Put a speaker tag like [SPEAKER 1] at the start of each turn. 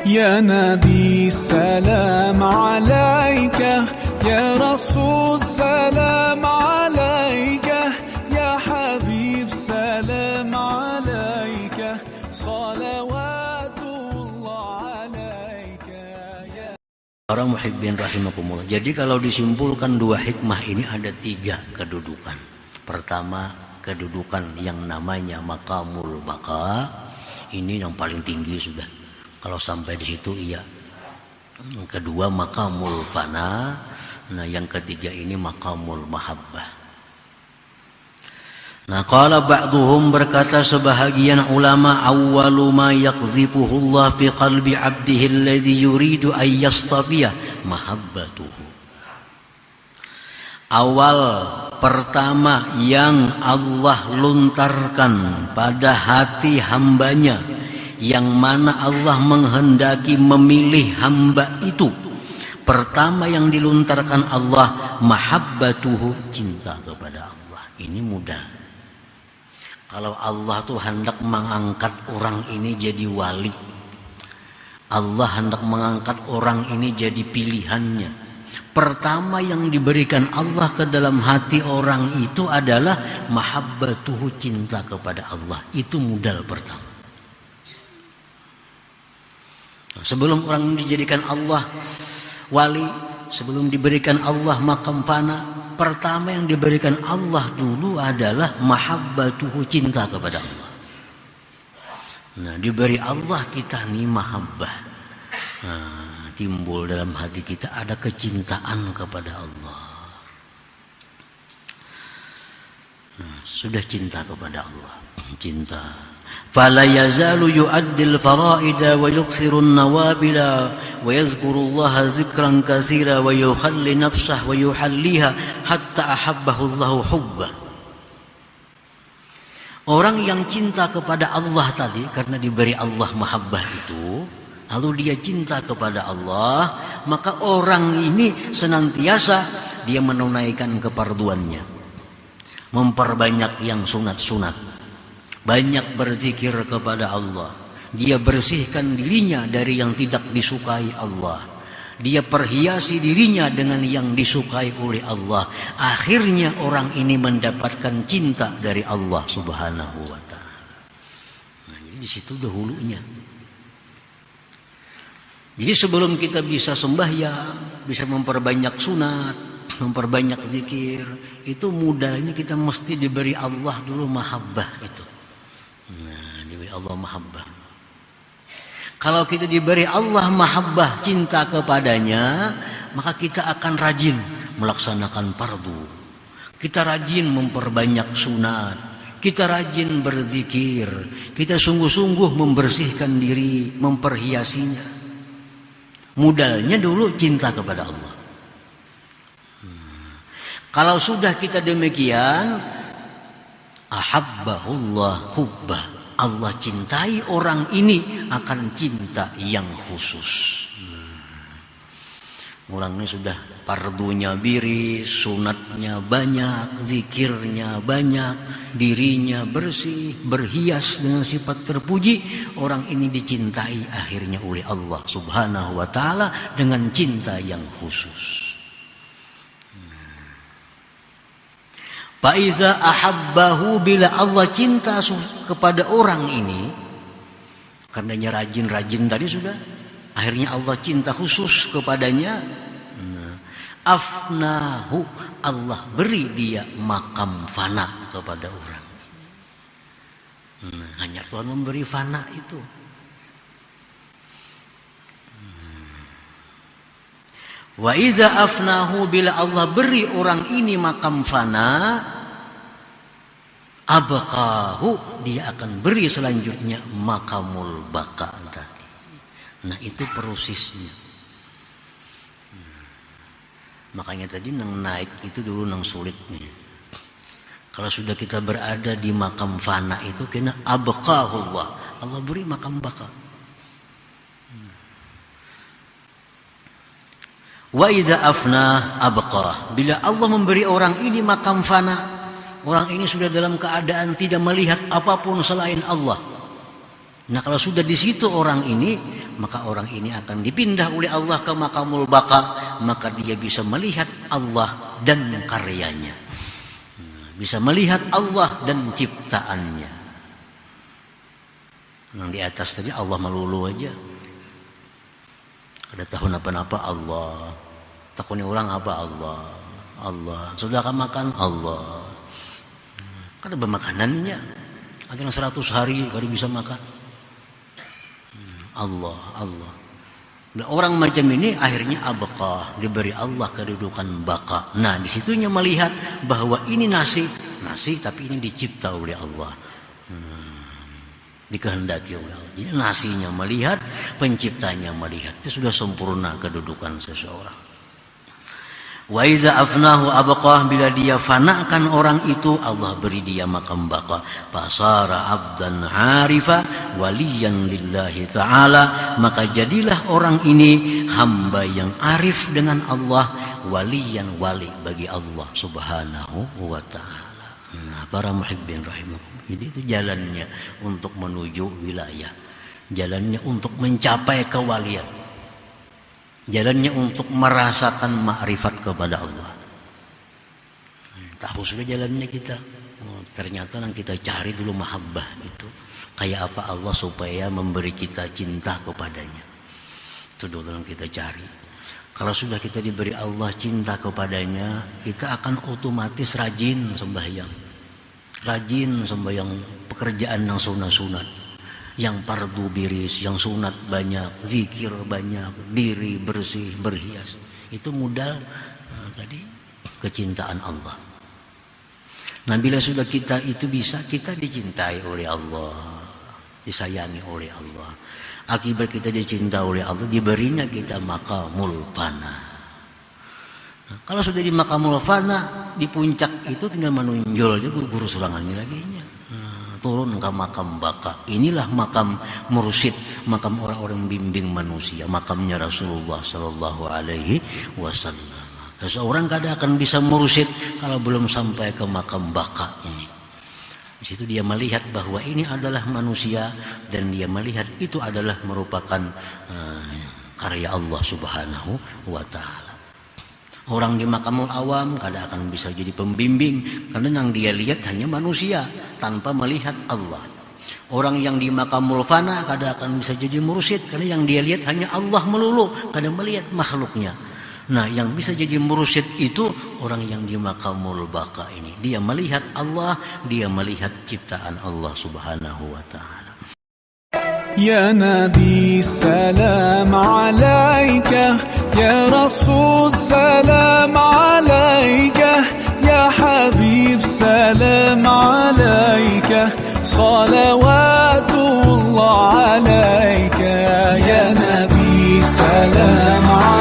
[SPEAKER 1] يا نبي سلام عليك يا رسول سلام عليك يا حبيب سلام عليك صلوات الله عليك يا.
[SPEAKER 2] Para muhibbin rahimakumullah. Jadi kalau disimpulkan dua hikmah ini ada tiga kedudukan. Pertama, kedudukan yang namanya maqamul baqa. Ini yang paling tinggi sudah. Kalau sampai di situ iya. Yang kedua maqamul fana. Nah, yang ketiga ini maqamul mahabbah. Nah, qala ba'duhum, berkata sebahagian ulama, awwalu ma yaqdhifuhu Allah fi qalbi 'abdihi alladhi yuridu an yastafiya mahabbatuhu. Awal pertama yang Allah luntarkan pada hati hambanya, yang mana Allah menghendaki memilih hamba itu, pertama yang diluntarkan Allah mahabbatuhu, cinta kepada Allah. Ini mudah. Kalau Allah tuh hendak mengangkat orang ini jadi wali, Allah hendak mengangkat orang ini jadi pilihannya, pertama yang diberikan Allah ke dalam hati orang itu adalah mahabbatuhu, cinta kepada Allah. Itu modal pertama. Sebelum orang dijadikan Allah wali, sebelum diberikan Allah maqam fana, pertama yang diberikan Allah dulu adalah mahabbatuhu, cinta kepada Allah. Nah, diberi Allah kita nih mahabbah. Nah, timbul dalam hati kita ada kecintaan kepada Allah. Nah, sudah cinta kepada Allah, cinta. فلا يزال يؤدي الفرائض ويكثر النوافل ويذكر الله ذكرا كثيرا ويخلي نفسه ويحليها حتى أحبه الله حبه. Orang yang cinta kepada Allah tadi karena diberi Allah mahabbah itu, lalu dia cinta kepada Allah, maka orang ini senantiasa dia menunaikan keparduannya, memperbanyak yang sunat-sunat, banyak berzikir kepada Allah. Dia bersihkan dirinya dari yang tidak disukai Allah. Dia perhiasi dirinya dengan yang disukai oleh Allah. Akhirnya orang ini mendapatkan cinta dari Allah Subhanahu wa ta'ala. Nah, jadi di situ dahulunya. Jadi sebelum kita bisa sembahyang, bisa memperbanyak sunat, memperbanyak zikir, itu mudahnya kita mesti diberi Allah dulu mahabbah itu. Nah, diberi Allah mahabbah. Kalau kita diberi Allah mahabbah, cinta kepadanya, maka kita akan rajin melaksanakan fardu. Kita rajin memperbanyak sunat, kita rajin berzikir, kita sungguh-sungguh membersihkan diri, memperhiasinya. Modalnya dulu cinta kepada Allah. Kalau sudah kita demikian, ahabbahullah hubbah, Allah cintai orang ini akan cinta yang khusus. Orangnya sudah fardunya biris, sunatnya banyak, zikirnya banyak, dirinya bersih, berhias dengan sifat terpuji. Orang ini dicintai akhirnya oleh Allah Subhanahu wa ta'ala dengan cinta yang khusus. Faiza ahabbahu, bila Allah cinta kepada orang ini, karenanya rajin-rajin tadi sudah, akhirnya Allah cinta khusus kepadanya. Afnahu, Allah beri dia makam fana kepada orang. Hanya Tuhan memberi fana itu. Wa iza afnahu, bila Allah beri orang ini makam fana, abqahu, dia akan beri selanjutnya makamul baqa tadi. Nah, itu prosesnya. Makanya tadi nang naik itu dulu nang sulitnya. Kalau sudah kita berada di makam fana itu kena abqahullah, Allah beri makam baqa. Wa idza afna abqa, bila Allah memberi orang ini makam fana, orang ini sudah dalam keadaan tidak melihat apapun selain Allah. Nah, kalau sudah di situ orang ini, maka orang ini akan dipindah oleh Allah ke maqamul baqa, maka dia bisa melihat Allah dan karyanya, bisa melihat Allah dan ciptaannya. Yang di atas tadi Allah melulu aja. Ada tahun apa-apa Allah, takutnya orang apa Allah, Allah. Sudah makan Allah. Kan ada makanannya. Ada yang 100 hari kalau bisa makan. Allah, Allah. Nah, orang macam ini akhirnya abqa, diberi Allah kedudukan baqa. Nah, disitunya melihat bahwa ini nasi tapi ini dicipta oleh Allah. Dikehendaki oleh Allah. Jadi nasinya melihat, penciptanya melihat. Itu sudah sempurna kedudukan seseorang. Wa iza afnahu abqah, bila dia fanakan orang itu, Allah beri dia makam baqa. Fasara abdan arifa waliyan lillahi ta'ala, maka jadilah orang ini hamba yang arif dengan Allah, waliyan, wali bagi Allah subhanahu wa ta'ala. Nah, para muhibbin rahimakumullah. Jadi itu jalannya untuk menuju wilayah, jalannya untuk mencapai kewalian, jalannya untuk merasakan makrifat kepada Allah. Tahu sudah jalannya kita. Ternyata yang kita cari dulu mahabbah itu. Kayak apa Allah supaya memberi kita cinta kepadanya. Itu dulu yang kita cari. Kalau sudah kita diberi Allah cinta kepadanya, kita akan otomatis rajin sembahyang. Rajin sembahyang pekerjaan yang sunat-sunat. Yang pardu biris, yang sunat banyak, zikir banyak, diri bersih, berhias. Itu modal tadi kecintaan Allah. Nah, bila sudah kita itu bisa, kita dicintai oleh Allah, disayangi oleh Allah. Akibat kita dicintai oleh Allah, diberinya kita maqamul fana. Nah, kalau sudah di maqamul fana, di puncak itu tinggal menonjol aja guru-guru serangannya lagi. Turun ke makam baqa. Inilah makam mursyid, makam orang-orang bimbing manusia, makamnya Rasulullah sallallahu alaihi wasallam. Seseorang kadang akan bisa mursyid kalau belum sampai ke makam baqa ini. Di situ dia melihat bahwa ini adalah manusia, dan dia melihat itu adalah merupakan karya Allah subhanahu wa ta'ala. Orang di makamul awam kadang akan bisa jadi pembimbing, karena yang dia lihat hanya manusia tanpa melihat Allah. Orang yang di makamul fana kadang akan bisa jadi mursyid, karena yang dia lihat hanya Allah melulu, kadang melihat makhluknya. Nah, yang bisa jadi mursyid itu orang yang di makamul baqa ini. Dia melihat Allah, dia melihat ciptaan Allah subhanahu wa ta'ala.
[SPEAKER 1] يا نبي سلام عليك، يا رسول سلام عليك، يا حبيب سلام عليك، صلوات الله عليك. يا نبي سلام عليك.